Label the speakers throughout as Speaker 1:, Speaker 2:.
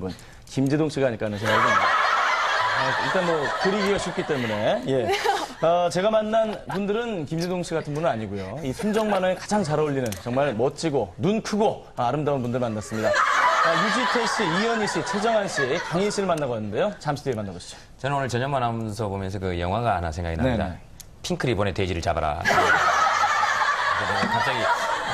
Speaker 1: 분 김재동 씨가 아닐까 하는 생각이 듭니다. 일단 뭐 그리기가 쉽기 때문에 예. 제가 만난 분들은 김재동 씨 같은 분은 아니고요. 이 순정 만화에 가장 잘 어울리는 정말 멋지고 눈 크고 아름다운 분들 만났습니다. 유지태 씨, 이현희 씨, 최정한 씨, 강인 씨를 만나고 왔는데요. 잠시 뒤에 만나보시죠.
Speaker 2: 저는 오늘 저녁만 하면서 보면서 그 영화가 하나 생각이 납니다.
Speaker 1: 네네.
Speaker 2: 핑크 리본의 돼지를 잡아라. 갑자기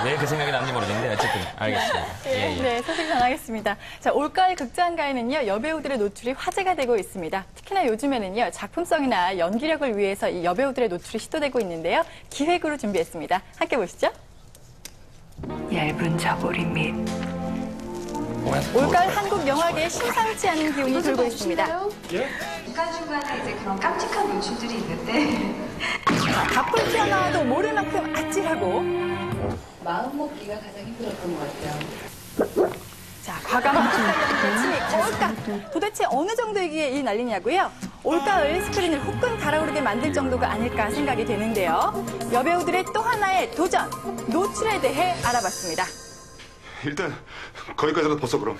Speaker 2: 왜 그 생각이 났는지 모르겠는데 어쨌든 알겠습니다.
Speaker 3: 네, 소식 전하겠습니다. 자, 올가을 극장가에는요, 여배우들의 노출이 화제가 되고 있습니다. 특히나 요즘에는요, 작품성이나 연기력을 위해서 이 여배우들의 노출이 시도되고 있는데요. 기획으로 준비했습니다. 함께 보시죠.
Speaker 4: 얇은 저고리 및
Speaker 3: 올가을 한국 영화계에 심상치 않은 기운이 돌고 있습니다.
Speaker 5: 중간중간에 이제 그런 깜찍한 노출들이 있는데
Speaker 3: 갑풀 튀어나와도 모를 만큼 아찔하고
Speaker 5: 마음 먹기가 가장 힘들었던 것 같아요.
Speaker 3: 자, 과감한 침이 올까? 도대체 어느 정도이기에 이 난리냐고요? 올가을 스크린을 후끈 달아오르게 만들 정도가 아닐까 생각이 되는데요. 여배우들의 또 하나의 도전, 노출에 대해 알아봤습니다.
Speaker 6: 일단 거기까지라도 벗어 그럼.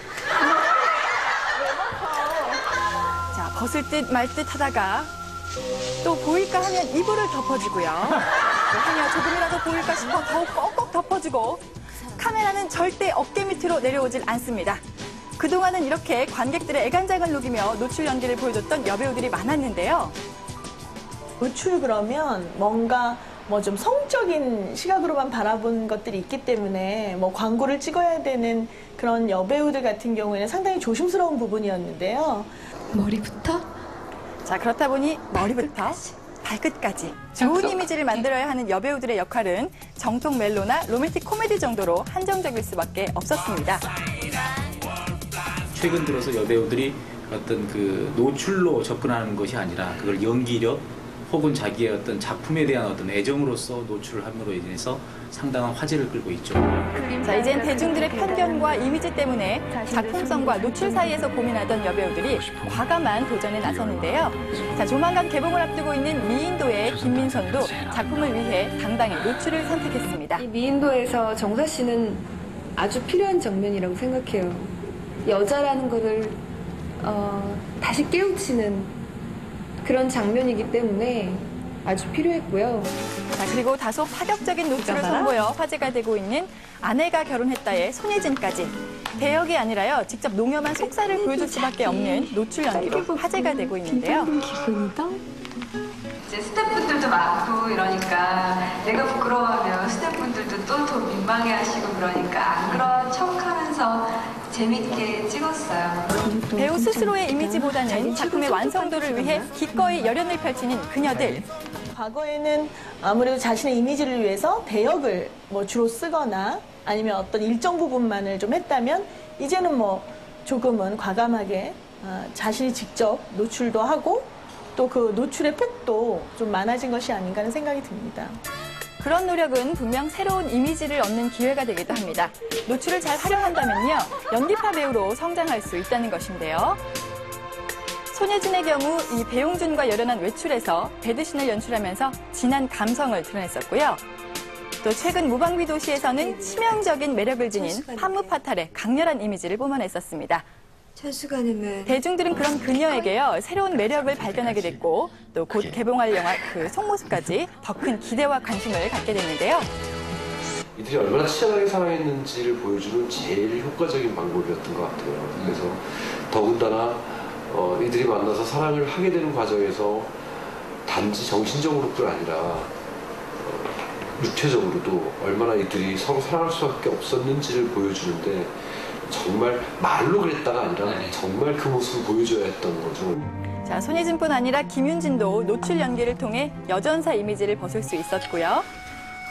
Speaker 3: 자, 벗을 듯 말 듯 하다가 또 보일까 하면 이불을 덮어주고요. 하며 조금이라도 보일까 싶어 더욱 꼭꼭 덮어주고 카메라는 절대 어깨 밑으로 내려오질 않습니다. 그동안은 이렇게 관객들의 애간장을 녹이며 노출 연기를 보여줬던 여배우들이 많았는데요.
Speaker 7: 노출 그러면 뭔가 뭐 좀 성적인 시각으로만 바라본 것들이 있기 때문에 뭐 광고를 찍어야 되는 그런 여배우들 같은 경우에는 상당히 조심스러운 부분이었는데요.
Speaker 4: 머리부터
Speaker 3: 자, 그렇다 보니 머리부터 발끝까지 좋은 이미지를 만들어야 하는 여배우들의 역할은 정통 멜로나 로맨틱 코미디 정도로 한정적일 수밖에 없었습니다.
Speaker 8: 최근 들어서 여배우들이 어떤 그 노출로 접근하는 것이 아니라 그걸 연기력 혹은 자기의 어떤 작품에 대한 어떤 애정으로서 노출을 함으로 인해서 상당한 화제를 끌고 있죠.
Speaker 3: 자, 이젠 대중들의 편견과 이미지 때문에 작품성과 노출 사이에서 고민하던 여배우들이 과감한 도전에 나섰는데요. 자, 조만간 개봉을 앞두고 있는 미인도의 김민선도 작품을 위해 당당히 노출을 선택했습니다.
Speaker 9: 이 미인도에서 정사 씨는 아주 필요한 장면이라고 생각해요. 여자라는 거를 다시 깨우치는 그런 장면이기 때문에 아주 필요했고요.
Speaker 3: 자, 그리고 다소 파격적인 노출을 선보여 화제가 되고 있는 아내가 결혼했다의 손예진까지 대역이 아니라요, 직접 농염한 속살을 보여줄 수밖에 없는 노출 연기로 화제가 되고 있는데요.
Speaker 5: 이제 스태프분들도 많고 이러니까 내가 부끄러워하면 스태프분들도 또 더 민망해하시고 그러니까 안 그런 척하면서 재밌게 찍었어요.
Speaker 3: 배우 스스로의 이미지보다는 작품의 완성도를 위해 기꺼이 열연을 펼치는 그녀들.
Speaker 7: 과거에는 아무래도 자신의 이미지를 위해서 대역을 뭐 주로 쓰거나 아니면 어떤 일정 부분만을 좀 했다면 이제는 뭐 조금은 과감하게 자신이 직접 노출도 하고 또 그 노출의 폭도 좀 많아진 것이 아닌가 하는 생각이 듭니다.
Speaker 3: 그런 노력은 분명 새로운 이미지를 얻는 기회가 되기도 합니다. 노출을 잘 활용한다면요, 연기파 배우로 성장할 수 있다는 것인데요. 손예진의 경우 이 배용준과 열연한 외출에서 배드신을 연출하면서 진한 감성을 드러냈었고요. 또 최근 무방비 도시에서는 치명적인 매력을 지닌 판무파탈의 강렬한 이미지를 뿜어냈었습니다.
Speaker 4: 천수관음은
Speaker 3: 대중들은 그런 그녀에게요, 새로운 매력을 발견하게 됐고 또 곧 개봉할 영화 그 속모습까지 더 큰 기대와 관심을 갖게 됐는데요.
Speaker 10: 이들이 얼마나 치열하게 사랑했는지를 보여주는 제일 효과적인 방법이었던 것 같아요. 그래서 더군다나 이들이 만나서 사랑을 하게 되는 과정에서 단지 정신적으로뿐 아니라 육체적으로도 얼마나 이들이 서로 사랑할 수밖에 없었는지를 보여주는데 정말 말로 그랬다가 아니라 정말 그 모습을 보여줘야 했던 거죠.
Speaker 3: 자, 손예진뿐 아니라 김윤진도 노출 연기를 통해 여전사 이미지를 벗을 수 있었고요.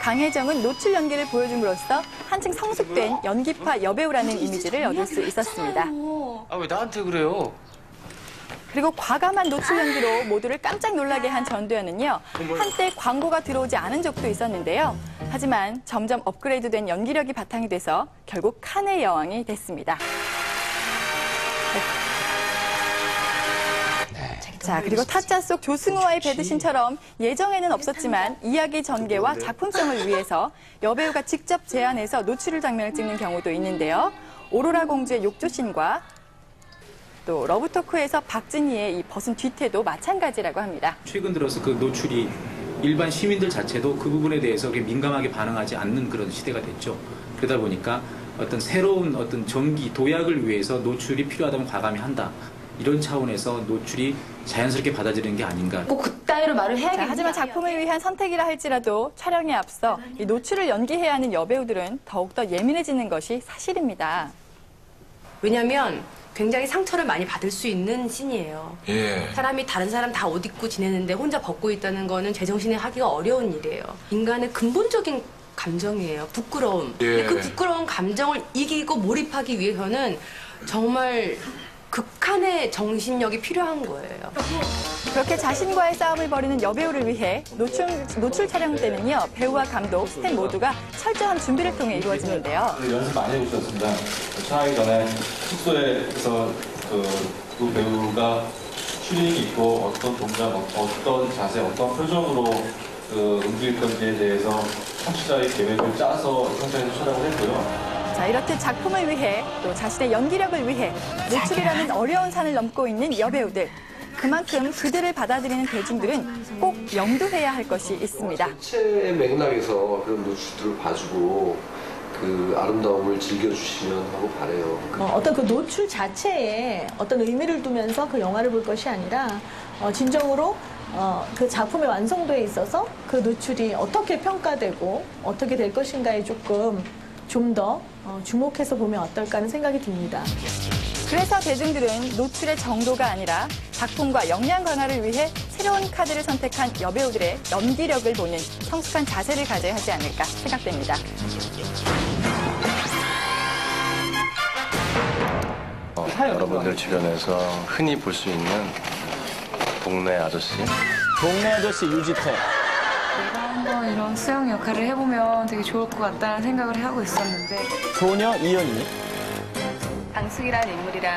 Speaker 3: 강혜정은 노출 연기를 보여줌으로써 한층 성숙된 연기파 여배우라는 이미지를 얻을 수 있었습니다.
Speaker 2: 아, 왜 나한테 그래요?
Speaker 3: 그리고 과감한 노출 연기로 모두를 깜짝 놀라게 한 전도연은요, 한때 광고가 들어오지 않은 적도 있었는데요. 하지만 점점 업그레이드된 연기력이 바탕이 돼서 결국 칸의 여왕이 됐습니다. 자, 그리고 타짜 속 조승우와의 배드신처럼 예정에는 없었지만 이야기 전개와 작품성을 위해서 여배우가 직접 제안해서 노출을 장면을 찍는 경우도 있는데요. 오로라 공주의 욕조신과 또 러브토크에서 박진희의 이 벗은 뒤태도 마찬가지라고 합니다.
Speaker 8: 최근 들어서 그 노출이 일반 시민들 자체도 그 부분에 대해서 그렇게 민감하게 반응하지 않는 그런 시대가 됐죠. 그러다 보니까 어떤 새로운 어떤 전기, 도약을 위해서 노출이 필요하다면 과감히 한다. 이런 차원에서 노출이 자연스럽게 받아들이는 게 아닌가.
Speaker 9: 꼭 그따위로 말을 해야겠냐.
Speaker 3: 하지만 작품을 위한 선택이라 할지라도 촬영에 앞서 이 노출을 연기해야 하는 여배우들은 더욱더 예민해지는 것이 사실입니다.
Speaker 11: 왜냐하면 굉장히 상처를 많이 받을 수 있는 씬이에요.
Speaker 12: 예.
Speaker 11: 사람이 다른 사람 다 옷 입고 지내는데 혼자 벗고 있다는 거는 제정신에 하기가 어려운 일이에요. 인간의 근본적인 감정이에요. 부끄러움.
Speaker 12: 예.
Speaker 11: 근데 그 부끄러운 감정을 이기고 몰입하기 위해서는 정말 극한의 정신력이 필요한 거예요.
Speaker 3: 그렇게 자신과의 싸움을 벌이는 여배우를 위해 노출 촬영 때는요, 배우와 감독, 스텝 모두가 철저한 준비를 통해 이루어지는데요.
Speaker 13: 연습 많이 해보셨습니다. 촬영하기 전에 숙소에서 두 배우가 슈링이 있고 어떤 동작, 어떤 자세, 어떤 표정으로 움직일 건지에 대해서 청취자의 계획을 짜서 현장에서 촬영을 했고요.
Speaker 3: 자, 이렇듯 작품을 위해 또 자신의 연기력을 위해 노출이라는 어려운 산을 넘고 있는 여배우들. 그만큼 그들을 받아들이는 대중들은 꼭 염두해야 할 것이 있습니다.
Speaker 10: 전체의 맥락에서 그런 노출들을 봐주고 그 아름다움을 즐겨주시면 하고 바래요.
Speaker 7: 어떤 그 노출 자체에 어떤 의미를 두면서 그 영화를 볼 것이 아니라 진정으로 그 작품의 완성도에 있어서 그 노출이 어떻게 평가되고 어떻게 될 것인가에 조금 좀 더 주목해서 보면 어떨까 하는 생각이 듭니다.
Speaker 3: 그래서 대중들은 노출의 정도가 아니라 작품과 역량 강화를 위해 새로운 카드를 선택한 여배우들의 연기력을 보는 성숙한 자세를 가져야 하지 않을까 생각됩니다.
Speaker 14: 여러분들 주변에서 흔히 볼 수 있는 동네 아저씨.
Speaker 1: 동네 아저씨 유지태.
Speaker 15: 내가 한번 이런 수영 역할을 해보면 되게 좋을 것 같다는 생각을 하고 있었는데
Speaker 1: 소녀 이연희.
Speaker 16: 강숙이라는 인물이랑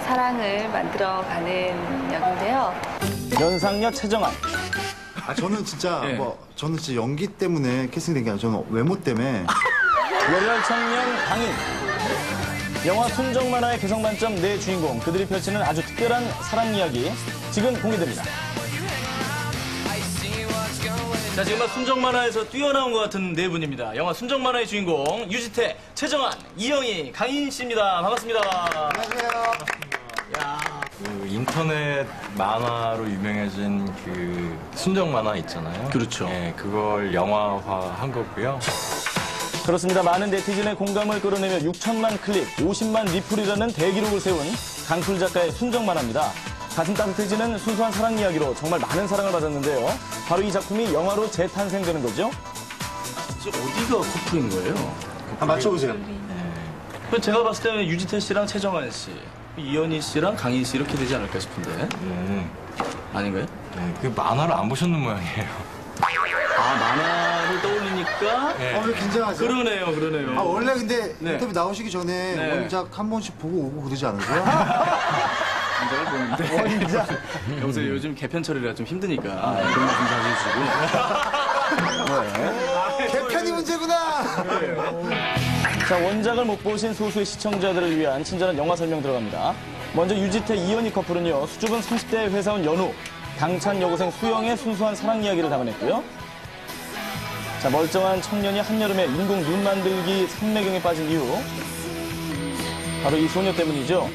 Speaker 16: 사랑을 만들어가는 역인데요.
Speaker 1: 연상녀 최정한.
Speaker 17: 저는 진짜 저는 진짜 연기 때문에 캐스팅된 게 아니라 저는 외모 때문에.
Speaker 1: 열혈 청년 강인. 영화 순정 만화의 개성 만점 네 주인공, 그들이 펼치는 아주 특별한 사랑 이야기 지금 공개됩니다. 자, 지금 순정 만화에서 뛰어나온 것 같은 네 분입니다. 영화 순정 만화의 주인공 유지태, 최정한, 이영희, 강인 씨입니다. 반갑습니다.
Speaker 17: 안녕하세요.
Speaker 13: 그 인터넷 만화로 유명해진 그 순정 만화 있잖아요.
Speaker 1: 그렇죠.
Speaker 13: 예, 그걸 영화화한 거고요.
Speaker 1: 그렇습니다. 많은 네티즌의 공감을 끌어내며 6천만 클릭, 50만 리플이라는 대기록을 세운 강풀 작가의 순정 만화입니다. 가슴 따뜻해지는 순수한 사랑 이야기로 정말 많은 사랑을 받았는데요. 바로 이 작품이 영화로 재탄생되는 거죠. 어디가 커플인 거예요?
Speaker 17: 맞춰보세요.
Speaker 1: 제가 봤을 때 유지태 씨랑 최정한 씨, 이연희 씨랑 강인 씨 이렇게 되지 않을까 싶은데. 아닌가요?
Speaker 13: 네, 그 만화를 안 보셨는 모양이에요.
Speaker 1: 만화를 떠올리니까?
Speaker 17: 왜 긴장하세요?
Speaker 1: 그러네요.
Speaker 17: 원래 근데 인터뷰 나오시기 전에 원작 한 번씩 보고 오고 그러지 않으세요?
Speaker 1: 원작을 보는데. 원작? 여보세요, 요즘 개편철이라 좀 힘드니까. 그런 말씀 자주 해주시고.
Speaker 17: 개편이 문제구나!
Speaker 1: 자, 원작을 못 보신 소수의 시청자들을 위한 친절한 영화 설명 들어갑니다. 먼저 유지태, 이연희 커플은요, 수줍은 30대 회사원 연우, 당찬 여고생 수영의 순수한 사랑 이야기를 담아냈고요. 자, 멀쩡한 청년이 한여름에 인공 눈 만들기 산매경에 빠진 이유. 바로 이 소녀 때문이죠.